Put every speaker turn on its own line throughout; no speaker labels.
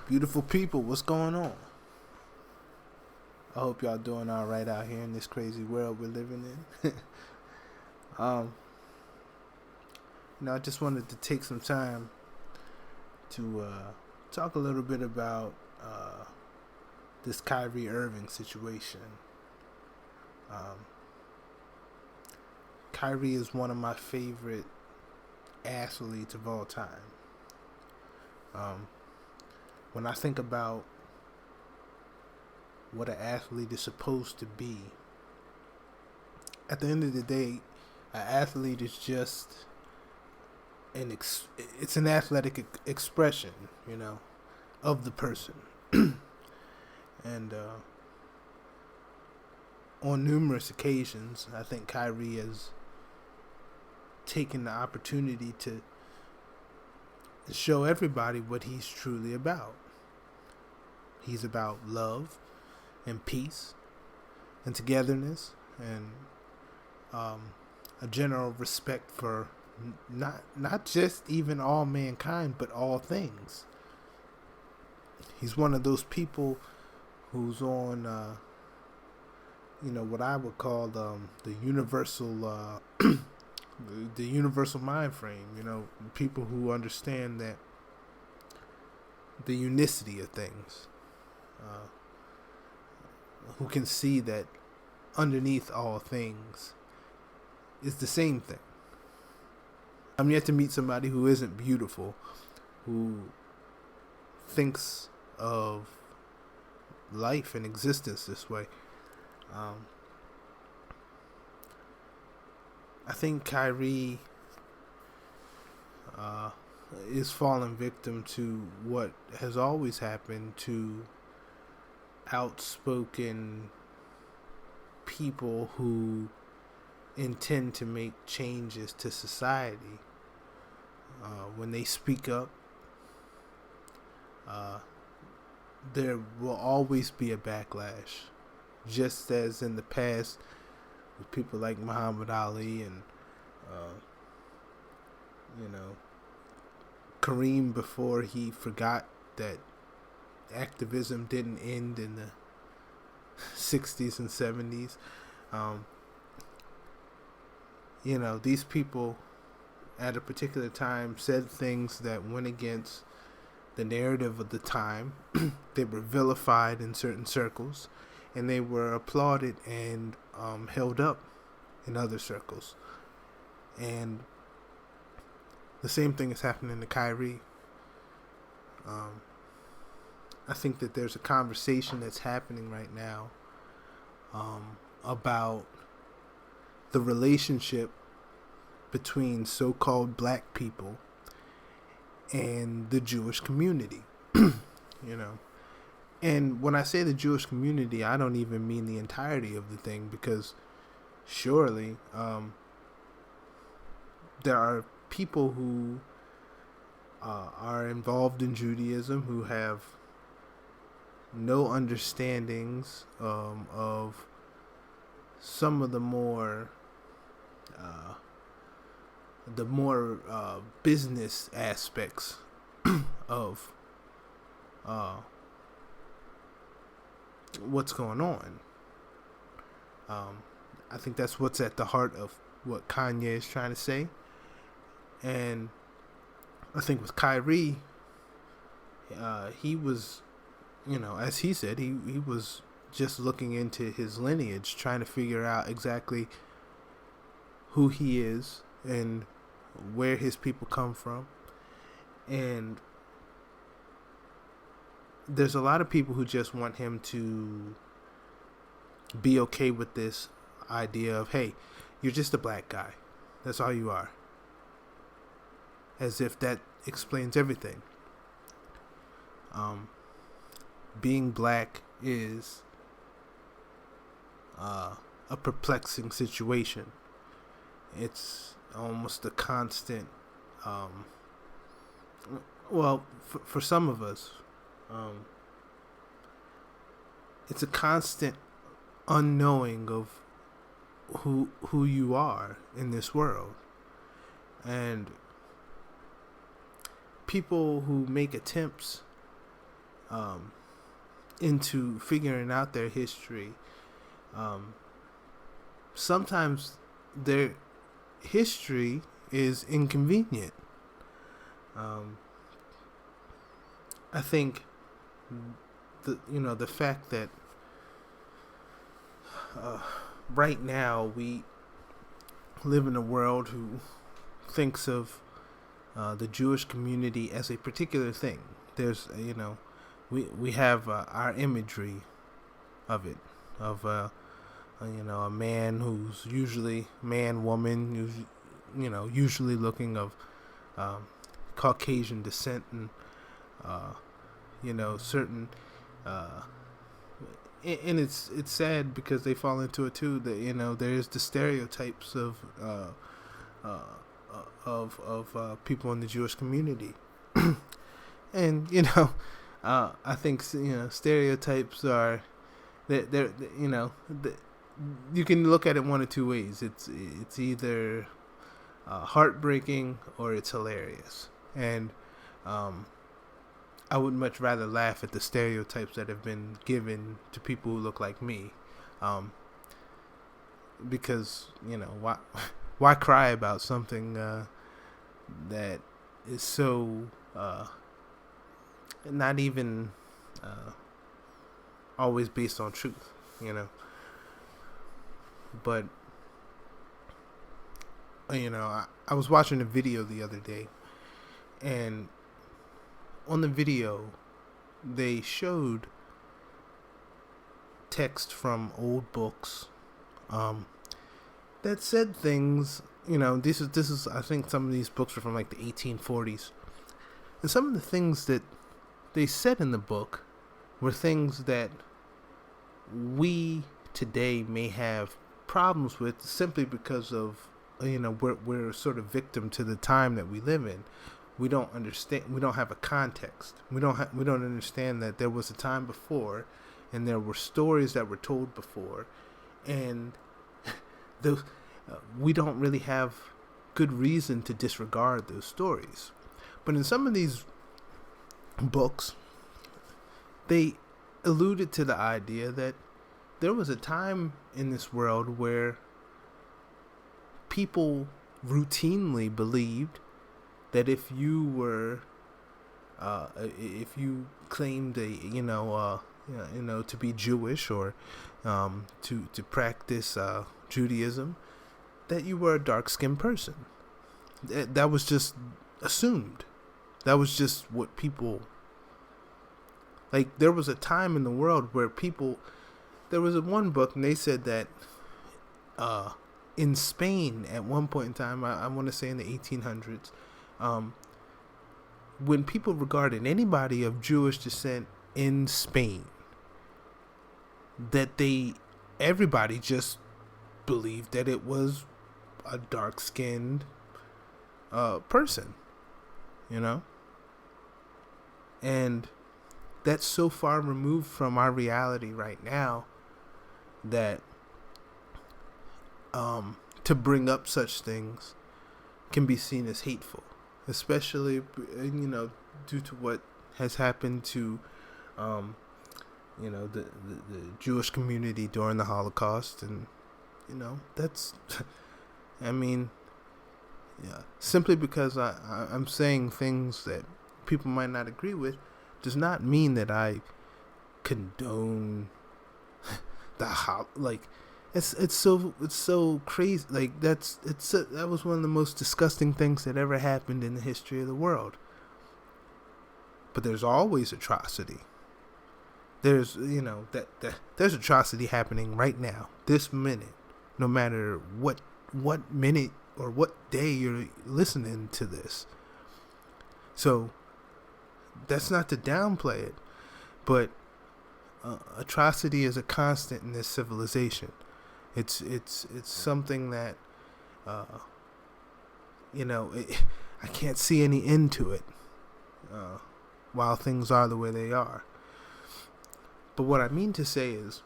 Beautiful people, what's going on? I hope y'all doing all right out here in this crazy world we're living in. um, I just wanted to take some time to talk a little bit about this Kyrie Irving situation. Kyrie is one of my favorite athletes of all time. When I think about what an athlete is supposed to be, at the end of the day, an athlete is just it's an athletic expression, of the person. And on numerous occasions, I think Kyrie has taken the opportunity to show everybody what he's truly about. He's about love and peace and togetherness and a general respect for not just even all mankind, but all things. He's one of those people who's on, what I would call the universal, the universal mind frame. People who understand that the unicity of things, who can see that underneath all things is the same thing. I'm yet to meet somebody who isn't beautiful, who thinks of life and existence this way. I think Kyrie is falling victim to what has always happened to outspoken people who intend to make changes to society. When they speak up, there will always be a backlash, just as in the past with people like Muhammad Ali and Kareem, before he forgot that activism didn't end in the 60s and 70s. These people at a particular time said things that went against the narrative of the time. They were vilified in certain circles, and they were applauded and held up in other circles. And the same thing is happening to Kyrie. I think that there's a conversation that's happening right now about the relationship between so-called black people and the Jewish community. And when I say the Jewish community, I don't even mean the entirety of the thing, because surely there are people who are involved in Judaism who have no understandings of some of the more business aspects of what's going on. I think that's what's at the heart of what Kanye is trying to say. And I think with Kyrie, he was, as he said, he was just looking into his lineage, trying to figure out exactly who he is and where his people come from. And there's a lot of people who just want him to be okay with this idea of, hey, you're just a black guy. That's all you are. As if that explains everything. Being black is a perplexing situation. It's almost a constant, for some of us, it's a constant unknowing of who you are in this world. And people who make attempts um, into figuring out their history, um, sometimes their history is inconvenient. Um, I think the fact that uh, right now we live in a world who thinks of the Jewish community as a particular thing. There's we have our imagery of it, of a man who's usually woman, usually looking of um, Caucasian descent, and certain uh, and it's sad because they fall into it too. That there's the stereotypes of uh, people in the Jewish community, and I think stereotypes are they're you can look at it one of two ways. It's either heartbreaking or it's hilarious, and I would much rather laugh at the stereotypes that have been given to people who look like me, because why cry about something that is so not even always based on truth, But I was watching a video the other day, and on the video they showed text from old books that said things. This is I think some of these books are from like the 1840s, and some of the things that they said in the book were things that we today may have problems with simply because of we're sort of victim to the time that we live in. We don't understand. We don't have a context. We don't understand that there was a time before, and there were stories that were told before, and those we don't really have good reason to disregard those stories. But in some of these books, they alluded to the idea that there was a time in this world where people routinely believed that if you were, if you claimed to be Jewish or to practice Judaism, that you were a dark-skinned person. That was just assumed. That was just what people. Like, there was a time in the world where people. There was one book, and they said that in Spain at one point in time, I want to say in the 1800s, when people regarded anybody of Jewish descent in Spain, that everybody just believed that it was a dark-skinned person, and that's so far removed from our reality right now that to bring up such things can be seen as hateful, especially due to what has happened to the Jewish community during the Holocaust. And that's I mean, yeah, simply because I'm saying things that people might not agree with does not mean that I condone it's so crazy. Like, that was one of the most disgusting things that ever happened in the history of the world. But there's always atrocity. There's there's atrocity happening right now, this minute, no matter what minute or what day you're listening to this. So that's not to downplay it, but atrocity is a constant in this civilization. It's something that I can't see any end to it while things are the way they are. But what I mean to say is,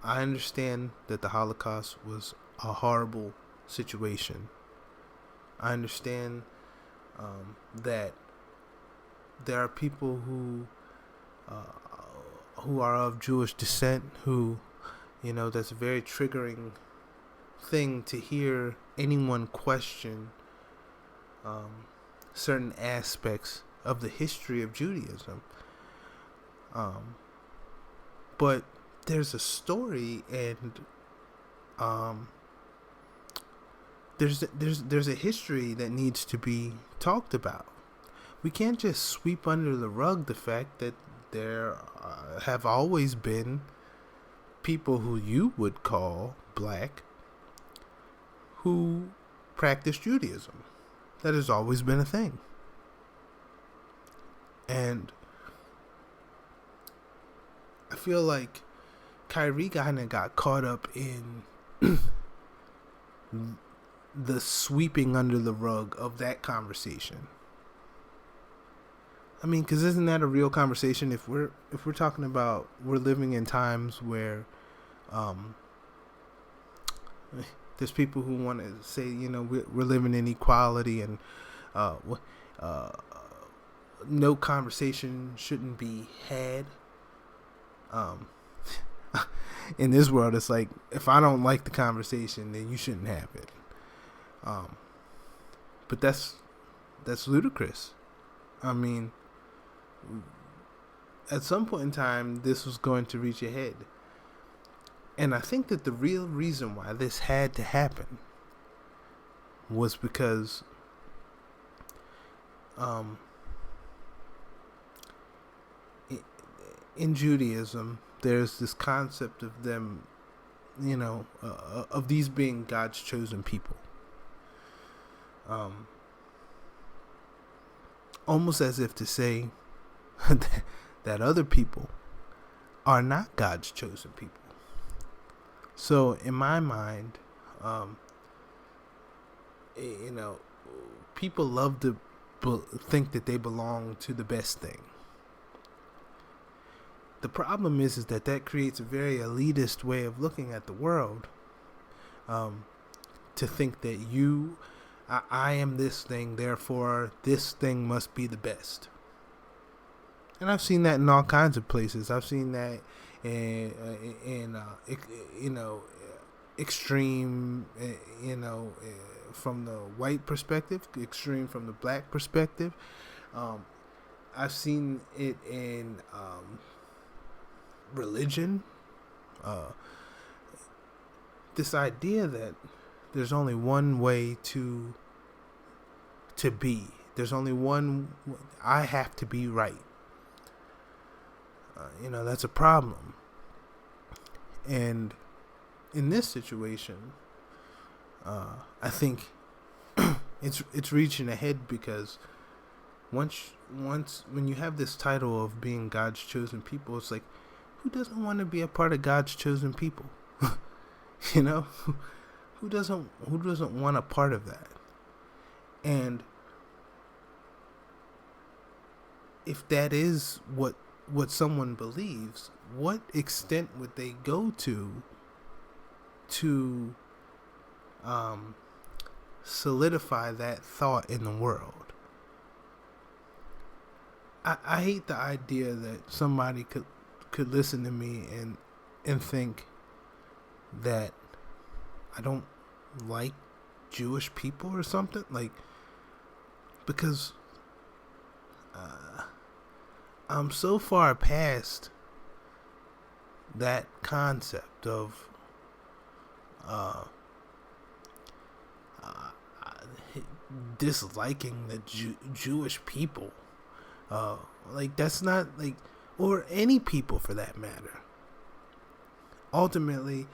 I understand that the Holocaust was a horrible situation. I understand that there are people who are of Jewish descent who, that's a very triggering thing to hear anyone question certain aspects of the history of Judaism. But there's a story, and there's a history that needs to be talked about. We can't just sweep under the rug the fact that there have always been people who you would call black who practice Judaism. That has always been a thing. And I feel like Kyrie kind of got caught up in the sweeping under the rug of that conversation. I mean, because isn't that a real conversation? If we're talking about we're living in times where there's people who want to say, we're living in equality, and no conversation shouldn't be had. In this world, it's like, if I don't like the conversation, then you shouldn't have it. But that's ludicrous. I mean, at some point in time, this was going to reach a head. And I think that the real reason why this had to happen was because in Judaism, there's this concept of them, of these being God's chosen people. Almost as if to say that other people are not God's chosen people. So in my mind, people love to think that they belong to the best thing. The problem is that creates a very elitist way of looking at the world. To think that I am this thing, therefore this thing must be the best. And I've seen that in all kinds of places. I've seen that in extreme, from the white perspective, extreme from the black perspective. I've seen it in religion. This idea that there's only one way to be. There's only one. I have to be right. That's a problem. And in this situation, I think it's reaching a head because once when you have this title of being God's chosen people, it's like, who doesn't want to be a part of God's chosen people? Who doesn't want a part of that? And if that is what someone believes, what extent would they go to solidify that thought in the world? I hate the idea that somebody could listen to me and think that I don't like Jewish people or something, like, because I'm so far past that concept of disliking the Jewish people. Like, that's not, like, or any people for that matter. Ultimately,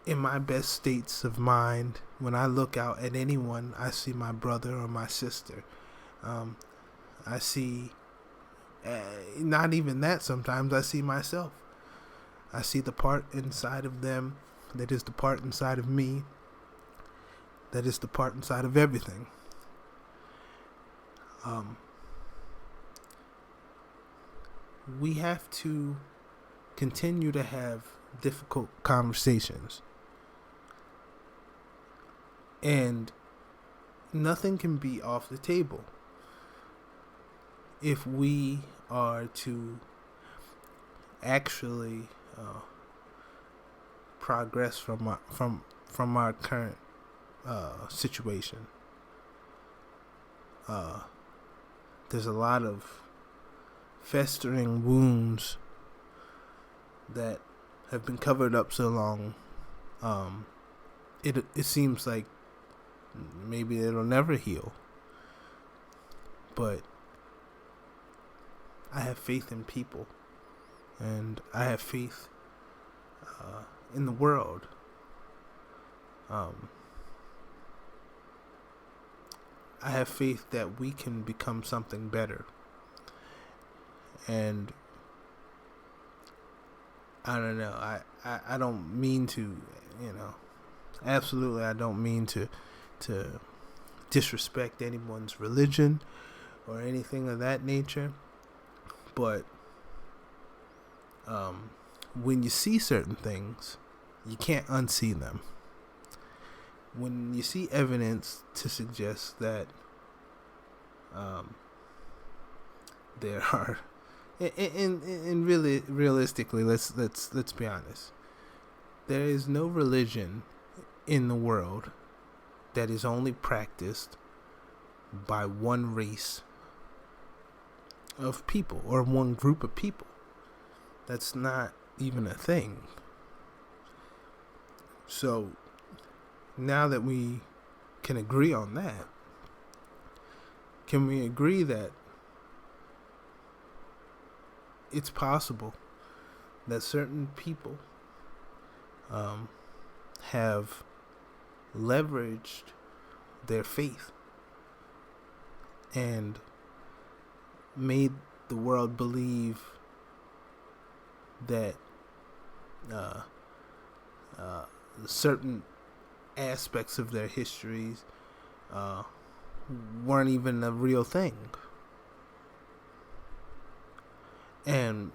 in my best states of mind, when I look out at anyone, I see my brother or my sister. I see, not even that, sometimes I see myself. I see the part inside of them that is the part inside of me, that is the part inside of everything. We have to continue to have difficult conversations. And nothing can be off the table. if we are to actually progress from our current situation. There's a lot of festering wounds that have been covered up so long. It seems like maybe it'll never heal. But I have faith in people, and I have faith in the world. I have faith that we can become something better. And I don't know. I don't mean to, absolutely I don't mean to disrespect anyone's religion or anything of that nature. But when you see certain things, you can't unsee them. When you see evidence to suggest that there are, and really realistically, let's be honest, there is no religion in the world that is only practiced by one race of people or one group of people. That's not even a thing. So now that we can agree on that, can we agree that it's possible that certain people have leveraged their faith and made the world believe that certain aspects of their histories weren't even a real thing? And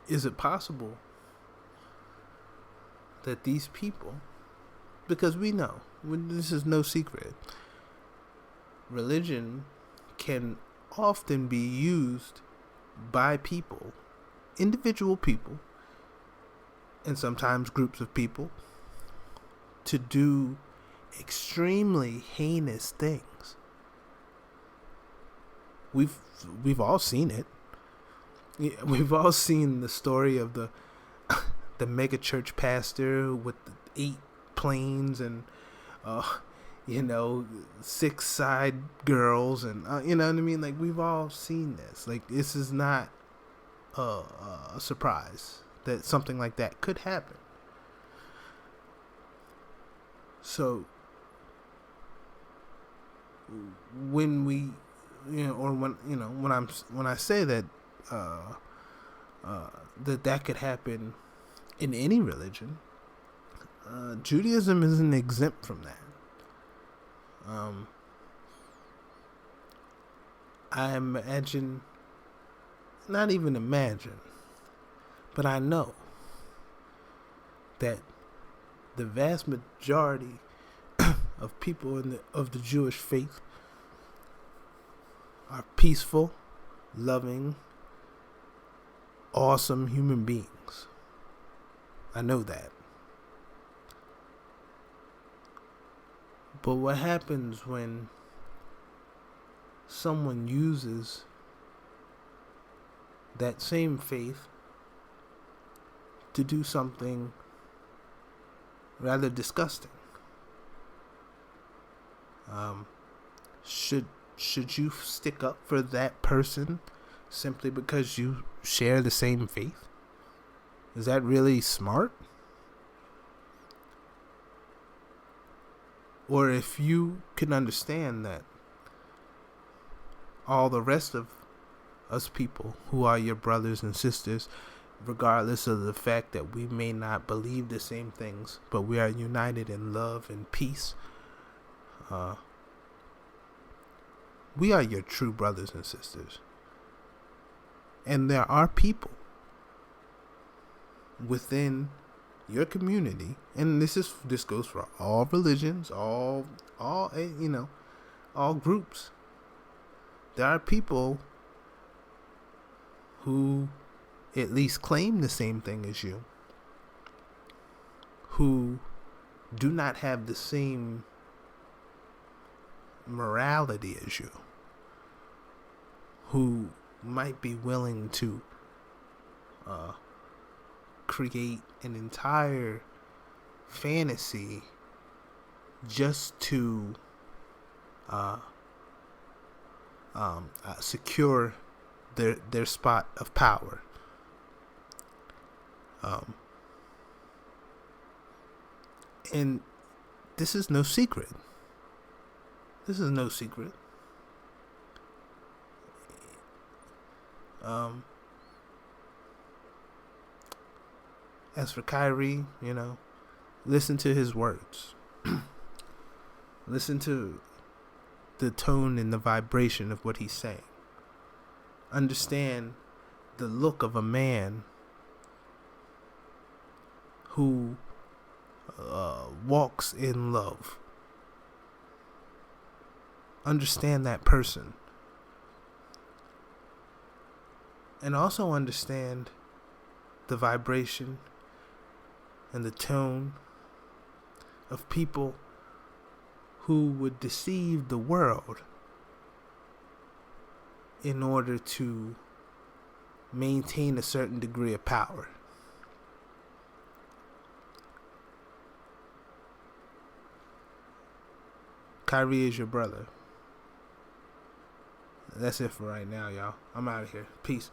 is it possible that these people, because we know, this is no secret, religion can often be used by people, individual people, and sometimes groups of people, to do extremely heinous things. We've all seen it. We've all seen the story of the mega church pastor with the 8 planes and 6 side girls, and you know what I mean. Like, we've all seen this. Like, this is not a surprise that something like that could happen. So when we, when I say that that could happen in any religion, Judaism isn't exempt from that. I imagine, not even imagine, but I know that the vast majority of people of the Jewish faith are peaceful, loving, awesome human beings. I know that. But what happens when someone uses that same faith to do something rather disgusting? Should you stick up for that person simply because you share the same faith? Is that really smart? Or if you can understand that all the rest of us people who are your brothers and sisters, regardless of the fact that we may not believe the same things, but we are united in love and peace, we are your true brothers and sisters. And there are people within your community, and this goes for all religions, all groups. There are people who at least claim the same thing as you, who do not have the same morality as you, who might be willing to create an entire fantasy just to secure their spot of power. And this is no secret. This is no secret. As for Kyrie, listen to his words. Listen to the tone and the vibration of what he's saying. Understand the look of a man who walks in love. Understand that person. And also understand the vibration and the tone of people who would deceive the world in order to maintain a certain degree of power. Kyrie is your brother. That's it for right now, y'all. I'm out of here. Peace.